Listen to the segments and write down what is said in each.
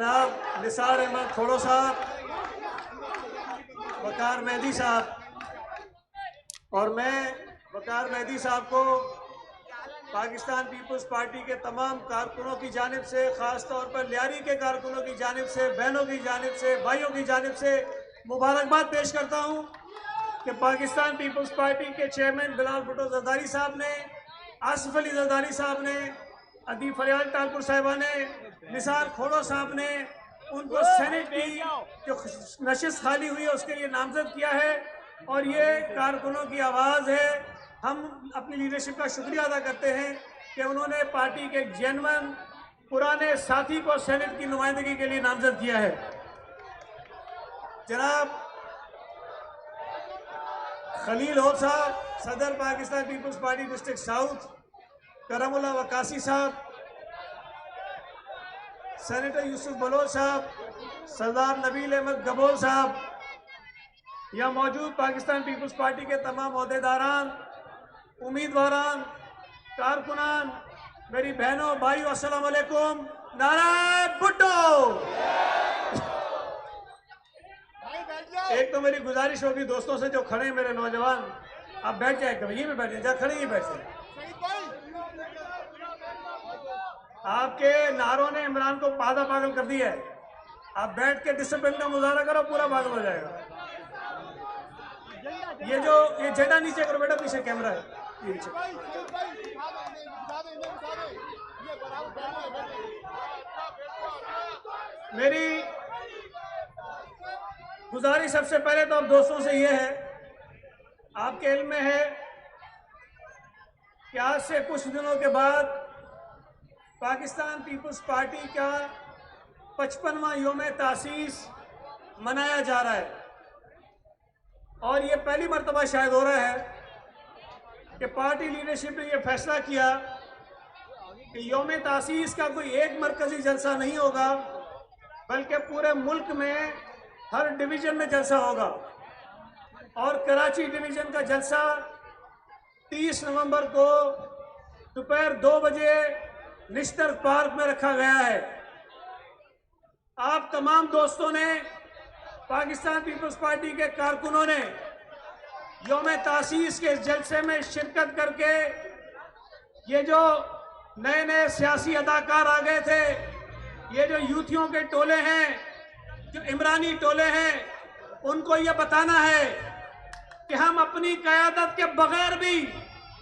जनाब निसार अहमद खोड़ो साहब, वकार मेहदी साहब और मैं वकार मेहदी साहब को पाकिस्तान पीपल्स पार्टी के तमाम कारकुनों की जानिब से, ख़ास तौर पर लियारी के कारकुनों की जानिब से, बहनों की जानिब से, भाइयों की जानिब से मुबारकबाद पेश करता हूँ कि पाकिस्तान पीपल्स पार्टी के चेयरमैन बिलावल भुट्टो जरदारी साहब ने, आसिफ अली जरदारी साहब ने, अदीब फरियाद ठाकुर साहिबा ने, निसार खोड़ो साहब ने उनको सेनेट की जो नशिस्त खाली हुई है उसके लिए नामजद किया है और ये कारकुनों की आवाज़ है। हम अपनी लीडरशिप का शुक्रिया अदा करते हैं कि उन्होंने पार्टी के जेन्युइन पुराने साथी को सेनेट की नुमाइंदगी के लिए नामजद किया है। जनाब खलील होब साहब, सदर Pakistan peoples party district south, Karamullah Waqasi साहब, सेनेटर यूसुफ बलोच साहब, सरदार नबील अहमद गबोल साहब, यहाँ मौजूद पाकिस्तान पीपल्स पार्टी के तमाम ओहदेदारान, उम्मीदवारान, कारकुनान, मेरी बहनों भाइयों, अस्सलाम वालेकुम। नाराए भुट्टो। एक तो मेरी गुजारिश होगी दोस्तों से जो खड़े हैं मेरे नौजवान, आप बैठ जाए, कभी यहीं पे बैठ जाए, जहाँ खड़े ही बैठ जाए। आपके नारों ने इमरान को आधा पागल कर दिया है। आप बैठ के डिसिप्लिन का मुजाहरा करो, पूरा पागल हो जाएगा। ये झंडा नीचे करो बेटा, पीछे कैमरा है, ये नीचे। मेरी गुजारिश सबसे पहले तो आप दोस्तों से ये है, आपके इल्म में है कि आज से कुछ दिनों के बाद पाकिस्तान पीपल्स पार्टी का 55वां योम तासीस मनाया जा रहा है और ये पहली मरतबा शायद हो रहा है कि पार्टी लीडरशिप ने यह फैसला किया कि योम तासीस का कोई एक मरकजी जलसा नहीं होगा, बल्कि पूरे मुल्क में हर डिवीज़न में जलसा होगा और कराची डिवीज़न का जलसा 30 नवंबर को दोपहर 2 बजे निश्तर पार्क में रखा गया है। आप तमाम दोस्तों ने, पाकिस्तान पीपल्स पार्टी के कारकुनों ने योम तासीस के जलसे में शिरकत करके ये जो नए नए सियासी अदाकार आ गए थे, ये जो यूथियों के टोले हैं, जो इमरानी टोले हैं, उनको ये बताना है कि हम अपनी क़यादत के बगैर भी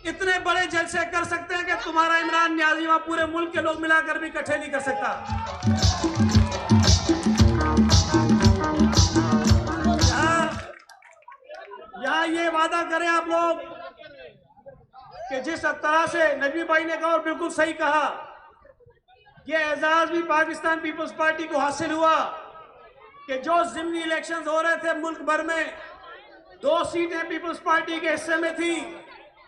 इतने बड़े जलसे कर सकते हैं कि तुम्हारा इमरान न्याजी वहां पूरे मुल्क के लोग मिलाकर भी इकट्ठे नहीं कर सकता। यहाँ ये वादा करें आप लोग कि जिस तरह से नबी भाई ने कहा और बिल्कुल सही कहा, ये एजाज भी पाकिस्तान पीपल्स पार्टी को हासिल हुआ कि जो ज़िमनी इलेक्शंस हो रहे थे मुल्क भर में, 2 सीटें पीपल्स पार्टी के हिस्से में थी,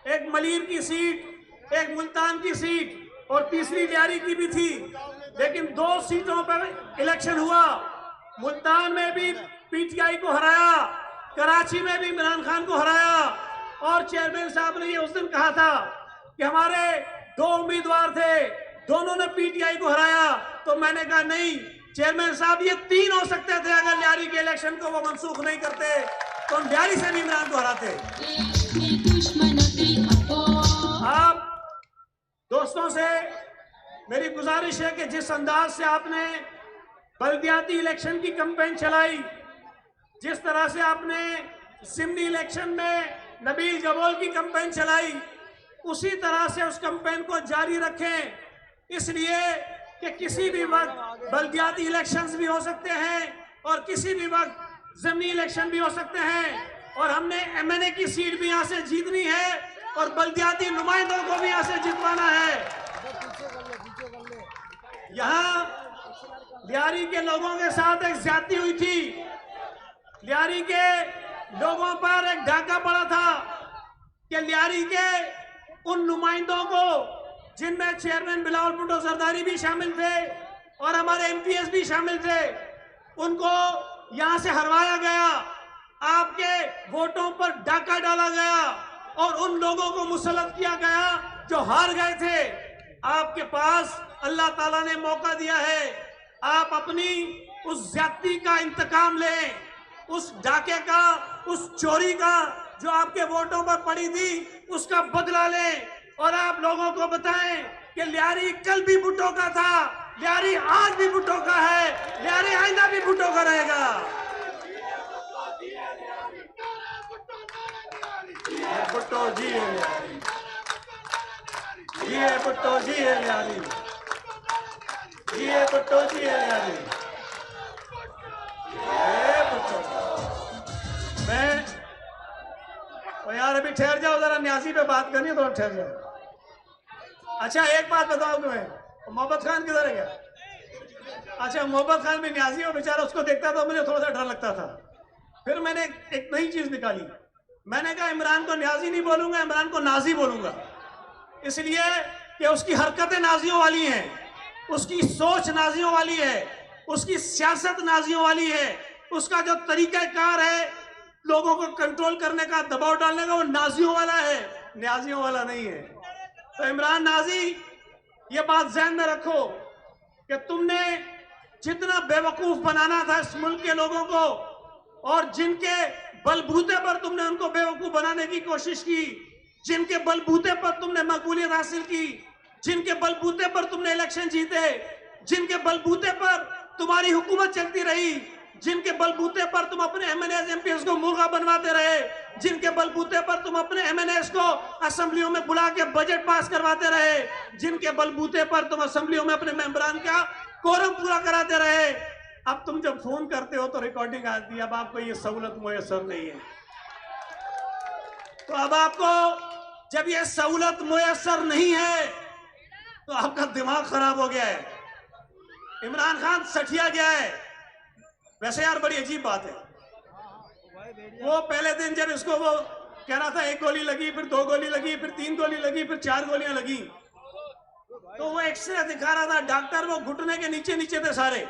एक मलीर की सीट, एक मुल्तान की सीट और तीसरी लियारी की भी थी, लेकिन 2 सीटों पर इलेक्शन हुआ। मुल्तान में भी पीटीआई को हराया, कराची में भी इमरान खान को हराया और चेयरमैन साहब ने ये उस दिन कहा था कि हमारे 2 उम्मीदवार थे, दोनों ने पीटीआई को हराया। तो मैंने कहा नहीं चेयरमैन साहब, ये 3 हो सकते थे अगर लियारी के इलेक्शन को वो मनसूख नहीं करते तो हम लियारी से भी इमरान को हराते। आप दोस्तों से मेरी गुजारिश है कि जिस अंदाज से आपने बल्दियाती इलेक्शन की कैंपेन चलाई, जिस तरह से आपने ज़िमनी इलेक्शन में नबील गबोल की कैंपेन चलाई, उसी तरह से उस कैंपेन को जारी रखें, इसलिए कि किसी भी वक्त बल्दियाती इलेक्शंस भी हो सकते हैं और किसी भी वक्त ज़िमनी इलेक्शन भी हो सकते हैं और हमने एमएनए की सीट भी यहाँ से जीतनी है और बल्दियाती नुमाइंदों को भी यहाँ से जितवाना है। यहाँ लियारी के लोगों के साथ एक ज्यादती हुई थी, लियारी के लोगों पर एक डाका पड़ा था कि लियारी के उन नुमाइंदों को, जिनमें चेयरमैन बिलावल भुट्टो जरदारी भी शामिल थे और हमारे एमपीएस भी शामिल थे, उनको यहां से हरवाया गया, आपके वोटों पर डाका डाला गया और उन लोगों को मुसल्लत किया गया जो हार गए थे। आपके पास अल्लाह ताला ने मौका दिया है आप अपनी उस ज्यादती का इंतकाम लें, उस डाके का, उस चोरी का जो आपके वोटों पर पड़ी थी, उसका बदला लें और आप लोगों को बताएं कि लियारी कल भी भुट्टो का था, लियारी आज भी भुट्टो का है, लियारी आइंदा भी भुट्टो का रहेगा। भुट्टो जी है लियारी, जी है भुट्टो जी है लियारी, जी है भुट्टो जी है लियारी, मैं तो यार अभी ठहर जाओ जरा, न्यासी पे बात करनी है तो ठहर जाओ। अच्छा एक बात बताओ तुम्हें, मोहब्बत खान किधर है क्या? अच्छा मोहब्बत खान भी न्यासी हो बेचारा, उसको देखता तो मुझे थोड़ा सा डर लगता था। फिर मैंने एक नई चीज निकाली, मैंने कहा इमरान को न्याजी नहीं बोलूंगा, इमरान को नाजी बोलूंगा, इसलिए कि उसकी हरकतें नाजियों वाली हैं, उसकी सोच नाजियों वाली है, उसकी सियासत नाजियों वाली है, उसका जो तरीकाकार है लोगों को कंट्रोल करने का, दबाव डालने का, वो नाजियों वाला है, न्याजियों वाला नहीं है। तो इमरान नाजी, ये बात ध्यान में रखो कि तुमने जितना बेवकूफ बनाना था इस मुल्क के लोगों को, और जिनके बलबूते पर तुमने उनको बेवकूफ बनाने की कोशिश की, जिनके बलबूते पर तुमने मकबूलियत हासिल की, जिनके बलबूते पर तुमने इलेक्शन जीते, जिनके बलबूते पर तुम्हारी हुकूमत चलती रही, जिनके बलबूते पर तुम अपने एमएनएस एमपीएस को मुर्गा बनवाते रहे, जिनके बलबूते पर तुम अपने एमएनएस को असेंबलियों में बुला के बजट पास करवाते रहे, जिनके बलबूते पर तुम असेंबलियों में अपने मेंबरान का कोरम पूरा कराते रहे, अब तुम जब फोन करते हो तो रिकॉर्डिंग आती है। अब आपको ये सहूलत मुयसर नहीं है, तो अब आपको जब ये सहूलत मुयसर नहीं है तो आपका दिमाग खराब हो गया है, इमरान खान सठिया गया है। वैसे यार बड़ी अजीब बात है, वो पहले दिन जब इसको वो कह रहा था 1 गोली लगी, फिर 2 गोली लगी, फिर 3 गोली लगी, फिर 4 गोलियां लगी, तो वो एक्सरे दिखा रहा था, डॉक्टर वो घुटने के नीचे नीचे थे सारे,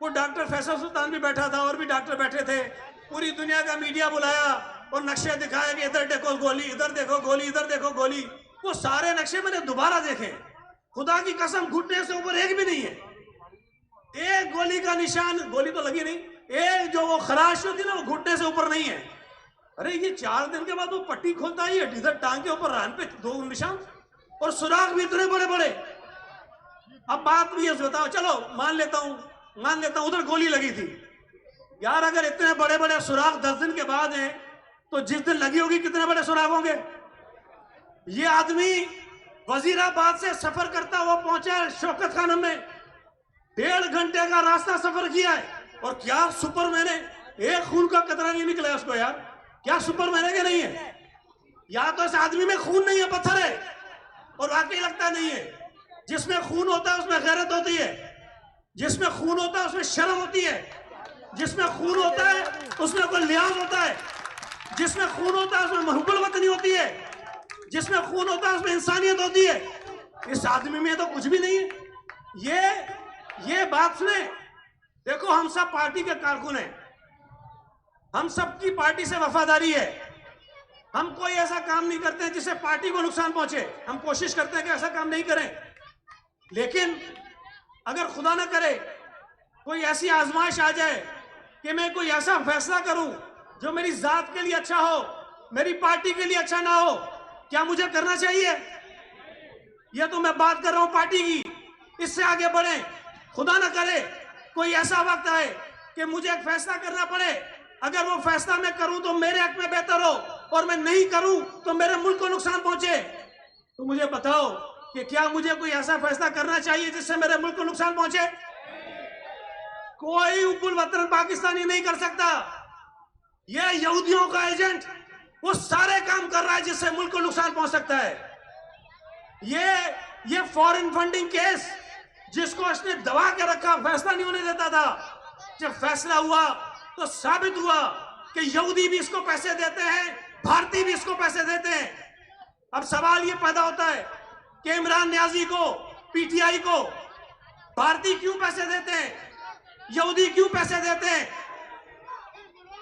वो डॉक्टर फैसल सुल्तान भी बैठा था और भी डॉक्टर बैठे थे, पूरी दुनिया का मीडिया बुलाया और नक्शे दिखाया कि इधर देखो गोली, इधर देखो गोली, इधर देखो गोली। वो सारे नक्शे मैंने दोबारा देखे, खुदा की कसम घुटने से ऊपर एक भी नहीं है, एक गोली का निशान, गोली तो लगी नहीं, एक जो वो खराश होती ना वो घुटने से ऊपर नहीं है। अरे ये 4 दिन के बाद वो पट्टी खोलता है, इधर टांग के ऊपर रान पे 2 निशान और सुराग भी इतने बड़े बड़े। अब बात भी ये बताओ, चलो मान लेता हूं उधर गोली लगी थी यार, अगर इतने बड़े बड़े सुराग 10 दिन के बाद हैं तो जिस दिन लगी होगी कितने बड़े सुराग होंगे। ये आदमी वजीराबाद से सफर करता हुआ पहुंचा है शौकत खानम में, 1.5 घंटे का रास्ता सफर किया है, और क्या सुपरमैन है, एक खून का कतरा नहीं निकला उसको यार, क्या सुपरमैन है कि नहीं है? या तो इस आदमी में खून नहीं है, पत्थर है, और वाकई लगता नहीं है। जिसमें खून होता है उसमें गैरत होती है, जिसमें खून होता है उसमें शर्म होती है, जिसमें खून होता है उसमें कोई लिहाज होता है, जिसमें खून होता है उसमें महब्बत वतनी होती है, जिसमें खून होता है उसमें इंसानियत होती है। इस आदमी में तो कुछ भी नहीं है। ये बात सुने, देखो हम सब पार्टी के कारकुन हैं, हम सबकी पार्टी से वफादारी है, हम कोई ऐसा काम नहीं करते हैं जिससे पार्टी को नुकसान पहुंचे, हम कोशिश करते हैं कि ऐसा काम नहीं करें। लेकिन अगर खुदा ना करे कोई ऐसी आजमाइश आ जाए कि मैं कोई ऐसा फैसला करूं जो मेरी जात के लिए अच्छा हो, मेरी पार्टी के लिए अच्छा ना हो, क्या मुझे करना चाहिए? यह तो मैं बात कर रहा हूं पार्टी की, इससे आगे बढ़े। खुदा ना करे कोई ऐसा वक्त आए कि मुझे एक फैसला करना पड़े, अगर वो फैसला मैं करूं तो मेरे हक में बेहतर हो, और मैं नहीं करूं तो मेरे मुल्क को नुकसान पहुंचे, तो मुझे बताओ कि क्या मुझे कोई ऐसा फैसला करना चाहिए जिससे मेरे मुल्क को नुकसान पहुंचे? कोई उपुल वतन पाकिस्तानी नहीं कर सकता। यह यहूदियों का एजेंट वो सारे काम कर रहा है जिससे मुल्क को नुकसान पहुंच सकता है। ये फॉरेन फंडिंग केस जिसको इसने दबा के रखा, फैसला नहीं होने देता था, जब फैसला हुआ तो साबित हुआ कि यहूदी भी इसको पैसे देते हैं, भारतीय भी इसको पैसे देते हैं। अब सवाल ये पैदा होता है कि इमरान न्याजी को, पीटीआई को भारतीय क्यों पैसे देते हैं, यहूदी क्यों पैसे देते हैं?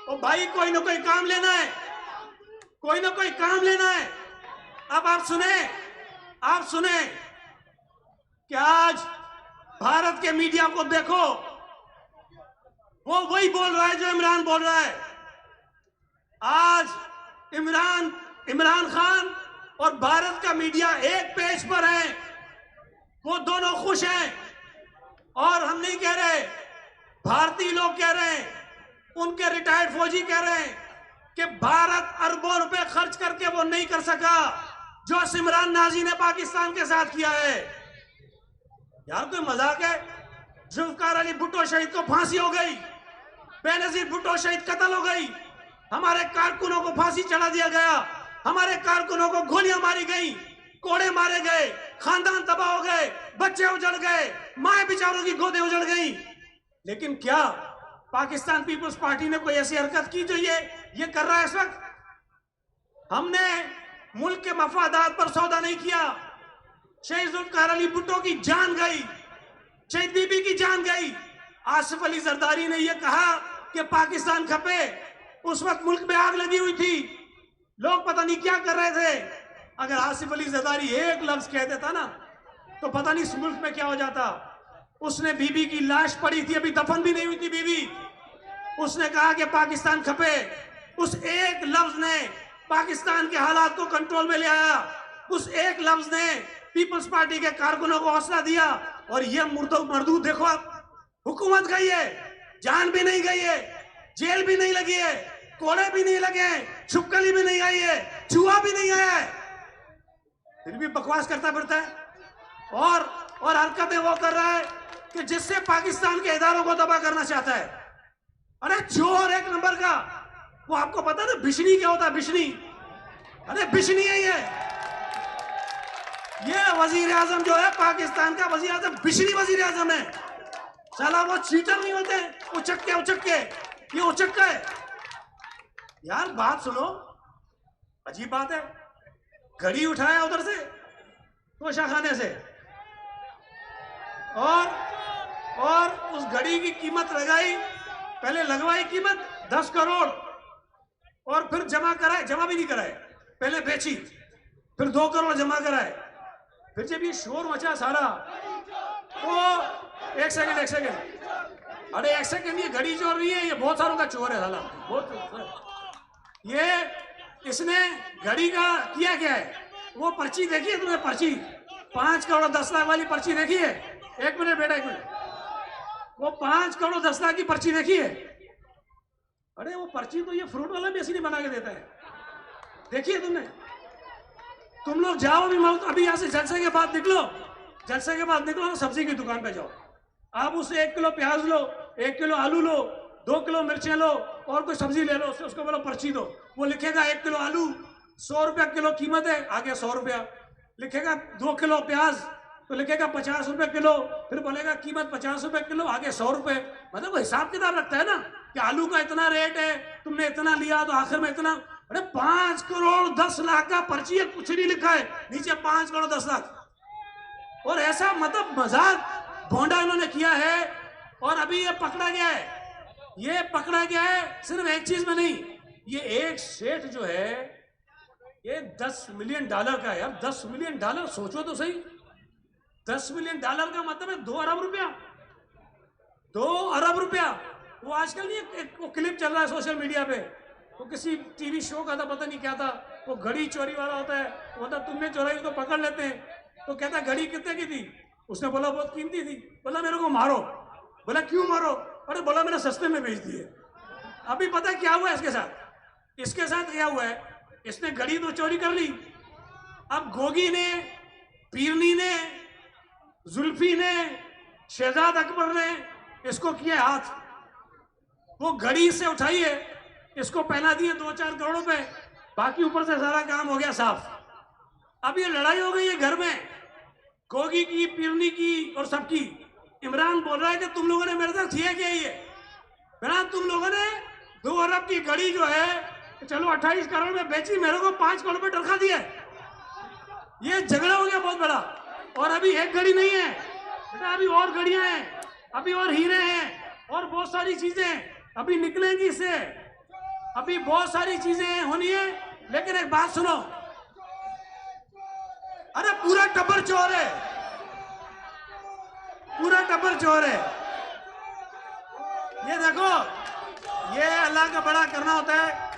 और भाई कोई ना कोई काम लेना है, कोई ना कोई काम लेना है। अब आप सुने कि आज भारत के मीडिया को देखो, वो वही बोल रहा है जो इमरान बोल रहा है। आज इमरान खान और भारत का मीडिया एक पेज पर है, वो दोनों खुश हैं। और हम नहीं कह रहे, भारतीय लोग कह रहे हैं, उनके रिटायर्ड फौजी कह रहे हैं कि भारत अरबों रुपए खर्च करके वो नहीं कर सका जो सिमरान नाजी ने पाकिस्तान के साथ किया है। यार कोई मजाक है? जुल्फकार अली भुट्टो शहीद को फांसी हो गई, बेनजीर भुट्टो शहीद कत्ल हो गई, हमारे कारकुनों को फांसी चढ़ा दिया गया, हमारे कारकुनों को गोलियां मारी गई, कोड़े मारे गए, खानदान तबाह हो गए, बच्चे उजड़ गए, माए बेचारों की गोदें उजड़ गई। लेकिन क्या पाकिस्तान पीपुल्स पार्टी ने कोई ऐसी हरकत की जो ये कर रहा है इस वक्त? हमने मुल्क के मफादात पर सौदा नहीं किया। शहीद जुल्फकार अली भुट्टो की जान गई, शहीद बीबी की जान गई। आसिफ अली जरदारी ने यह कहा कि पाकिस्तान खपे, उस वक्त मुल्क में आग लगी हुई थी, लोग पता नहीं क्या कर रहे थे। अगर आसिफ अली जरदारी एक लफ्ज कह देता ना तो पता नहीं इस मुल्क में क्या हो जाता। उसने बीबी की लाश पड़ी थी, अभी दफन भी नहीं हुई थी बीबी, उसने कहा कि पाकिस्तान खपे। उस एक लफ्ज ने पाकिस्तान के हालात को कंट्रोल में ले आया। उस एक लफ्ज ने पीपल्स पार्टी के कारकुनों को हौसला दिया। और ये मरदूद देखो, आप हुकूमत गई है, जान भी नहीं गई है, जेल भी नहीं लगी है, कोड़े भी नहीं लगे हैं, छुपकली भी नहीं आई है, चूहा भी नहीं आया है, फिर भी बकवास करता फिरता है और हरकतें वो कर रहा है कि जिससे पाकिस्तान के इदारों को तबाह करना चाहता है। अरे चोर एक नंबर का, वो आपको पता ना बिशनी क्या होता है? बिशनी, अरे बिशनी है ये वजीर आजम जो है पाकिस्तान का, वजीर आजम बिशनी वजीर आजम है। साला वो चीटर नहीं होते, उचक के ये उचक्का है। यार बात सुनो, अजीब बात है, घड़ी उठाया उधर से तोशाखाने से और उस घड़ी की कीमत लगाई, पहले लगवाई कीमत 10 करोड़ और फिर जमा भी नहीं कराए, पहले बेची, फिर 2 करोड़ जमा कराए। फिर जब ये शोर मचा सारा, तो एक सेकंड, अरे एक सेकंड, ये घड़ी चोर रही है, ये बहुत सारों का चोर है साला, बहुत। ये इसने घड़ी का किया क्या है? वो पर्ची देखी है तुमने? पर्ची 5 करोड़ 10 लाख वाली पर्ची देखी है? एक मिनट बेटा, एक मिनट, वो 5 करोड़ 10 लाख की पर्ची देखी है? अरे वो पर्ची तो ये फ्रूट वाला भी ऐसी नहीं बना के देता है, देखिए तुमने? तुम लोग जाओ अभी यहाँ से जलसे के बाद निकलो ना, सब्जी की दुकान पे जाओ, आप उससे 1 किलो प्याज लो, 1 किलो आलू लो, 2 किलो मिर्चें लो और कोई सब्जी ले लो, उसको बोलो पर्ची दो। वो लिखेगा 1 किलो आलू 100 रुपया किलो कीमत है, आगे 100 रुपया लिखेगा। 2 किलो प्याज तो लिखेगा 50 रुपए किलो, फिर बोलेगा कीमत 50 रुपए किलो, आगे 100 रुपए। मतलब वो हिसाब किताब रखता है ना कि आलू का इतना रेट है, तुमने इतना लिया तो आखिर में इतना। अरे 5 करोड़ 10 लाख का पर्ची है, कुछ नहीं लिखा है, नीचे 5 करोड़ 10 लाख। और ऐसा मतलब मजाक भोंडा इन्होंने किया है। और अभी ये पकड़ा गया है, सिर्फ एक चीज में नहीं, ये एक सेठ जो है ये $10 मिलियन का है। यार $10 मिलियन सोचो तो सही, $10 मिलियन का मतलब है 2 अरब रुपया। 2 अरब रुपया। वो आजकल नहीं एक क्लिप चल रहा है सोशल मीडिया पे, वो किसी टीवी शो का था, पता नहीं क्या था, वो घड़ी चोरी वाला होता है, मतलब तुमने चोरी तो पकड़ लेते हैं, तो कहता घड़ी कितने की थी? उसने बोला बहुत कीमती थी। बोला मेरे को मारो। बोला क्यों मारो? अरे बोला मैंने सस्ते में बेच दी है। अभी पता क्या हुआ है इसके साथ क्या हुआ है? इसने घड़ी तो चोरी कर ली, अब गोगी ने, पीरनी ने, जुल्फी ने, शहजाद अकबर ने इसको किया हाथ। वो घड़ी से उठाई है, इसको पहना दिए 2-4 करोड़ रुपए, बाकी ऊपर से सारा काम हो गया साफ। अब ये लड़ाई हो गई है घर में, गोगी की, पीरनी की और सबकी। इमरान बोल रहा है कि तुम लोगों ने मेरे साथ किया क्या? ये इमरान, तुम लोगों ने 2 अरब की घड़ी जो है चलो 28 करोड़ में बेची, मेरे को 5 करोड़ पे टरखा दिया। ये झगड़ा हो गया बहुत बड़ा। और अभी एक घड़ी नहीं है बेटा, अभी और घड़ियां हैं, अभी और हीरे हैं और बहुत सारी चीजें अभी निकलेंगी इससे, अभी बहुत सारी चीजें होनी है। लेकिन एक बात सुनो, अरे पूरा टब्बर चोर है, पूरा टब्बर चोर है। ये देखो, ये अल्लाह का बड़ा करना होता है।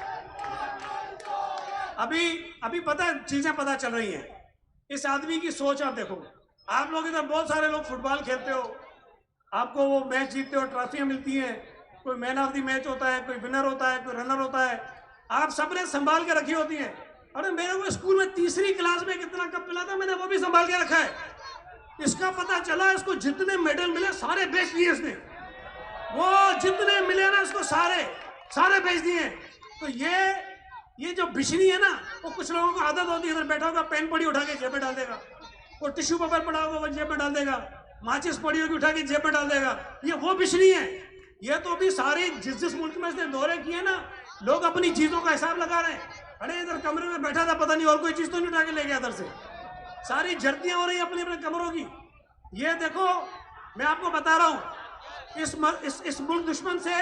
अभी अभी पता है, चीजें पता चल रही हैं। इस आदमी की सोच आप देखो। आप लोग इधर बहुत सारे लोग फुटबॉल खेलते हो, आपको वो मैच जीतते हो, ट्रॉफियां मिलती हैं, कोई मैन ऑफ द मैच होता है, कोई विनर होता है, कोई रनर होता है, आप सबने संभाल के रखी होती हैं। अरे मेरे को स्कूल में तीसरी क्लास में कितना कप मिला था, मैंने वो भी संभाल के रखा है। इसका पता चला इसको जितने मेडल मिले सारे बेच दिए इसने। वो जितने मिले ना इसको सारे बेच दिए। तो ये जो बिशनी है ना, वो कुछ लोगों को आदत होती है, इधर बैठा होगा पेन पड़ी उठा के जेब में डाल देगा, और टिश्यू पेपर पड़ा होगा वो जेब में डाल देगा, माचिस पड़ी होगी उठा के जेब में डाल देगा। ये वो बिशनी है। ये तो भी सारे जिस मुल्क में इसने दौरे किए ना, लोग अपनी चीजों का हिसाब लगा रहे हैं। अरे इधर कमरे में बैठा था, पता नहीं और कोई चीज तो नहीं उठा के ले गया इधर से। सारी जर्तियां हो रही अपने अपने कमरों की। ये देखो, मैं आपको बता रहा हूं, इस मुल्क दुश्मन से,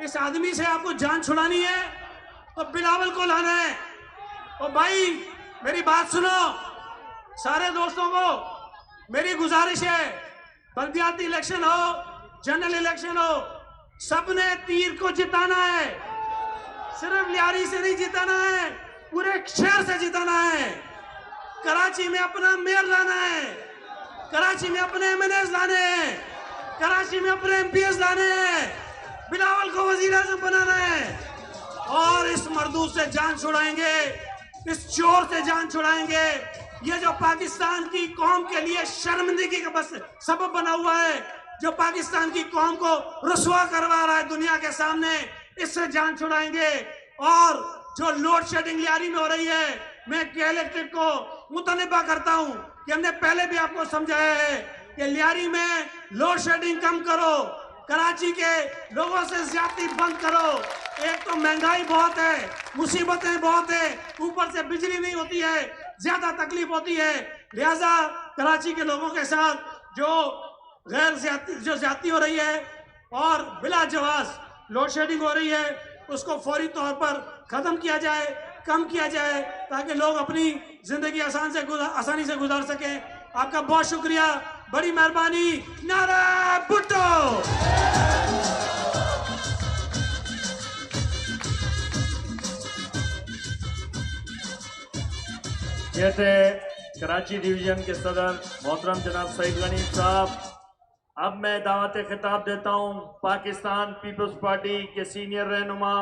इस आदमी से आपको जान छुड़ानी है तो बिलावल को लाना है। और भाई मेरी बात सुनो, सारे दोस्तों को मेरी गुजारिश है, बल्दियाती इलेक्शन हो, जनरल इलेक्शन हो, सबने तीर को जिताना है। सिर्फ लियारी से नहीं जिताना है, पूरे शहर से जिताना है। कराची में अपना मेयर लाना है, कराची में अपने एमएनएस लाने हैं, कराची में अपने एमपीएस लाने हैं, बिलावल को वजीर आजम बनाना है। और इस मरदूद से जान छुड़ाएंगे, इस चोर से जान छुड़ाएंगे। ये जो पाकिस्तान की कौम के लिए शर्मिंदगी का बस सबब बना हुआ है, जो पाकिस्तान की कौम को रुसवा करवा रहा है दुनिया के सामने, इससे जान छुड़ाएंगे। और जो लोड शेडिंग लियारी में हो रही है, मैं के इलेक्ट्रिक को मुतलबा करता हूं कि हमने पहले भी आपको समझाया है कि लियारी में लोड शेडिंग कम करो, कराची के लोगों से ज्यादती बंद करो। एक तो महंगाई बहुत है, मुसीबतें बहुत है, ऊपर से बिजली नहीं होती है, ज्यादा तकलीफ होती है। लिहाजा कराची के लोगों के साथ जो ज्यादती हो रही है और बिला जवाज लोड शेडिंग हो रही है, उसको फौरी तौर पर खत्म किया जाए, कम किया जाए, ताकि लोग अपनी जिंदगी आसानी से गुजार सकें। आपका बहुत शुक्रिया, बड़ी मेहरबानी। नारा भुट्टो। ये थे कराची डिवीजन के सदर मोहतरम जनाब सईद गनी साहब। अब मैं दावत खिताब देता हूं पाकिस्तान पीपल्स पार्टी के सीनियर रहनुमा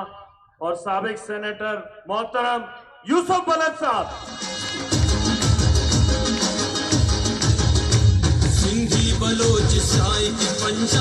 और साबिक सेनेटर मोहतरम यूसुफ बलद साहब। सिंधी बलोच साई की पंजाब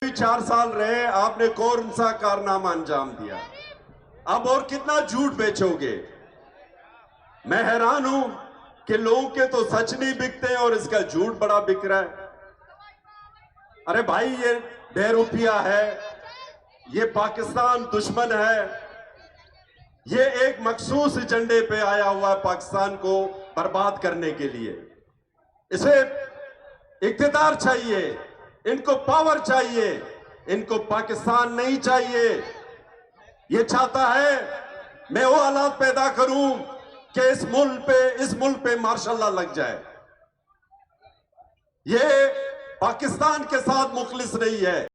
भी 4 साल रहे, आपने कौन सा कारनामा अंजाम दिया? अब और कितना झूठ बेचोगे? मैं हैरान हूं कि लोगों के तो सच नहीं बिकते हैं और इसका झूठ बड़ा बिक रहा है। अरे भाई, ये बेरुपिया है, ये पाकिस्तान दुश्मन है, ये एक मखसूस एजेंडे पे आया हुआ है पाकिस्तान को बर्बाद करने के लिए। इसे इख्तिदार चाहिए, इनको पावर चाहिए, इनको पाकिस्तान नहीं चाहिए। ये चाहता है मैं वो हालात पैदा करूं कि इस मुल्क पे मार्शल लॉ लग जाए। ये पाकिस्तान के साथ मुखलिस नहीं है।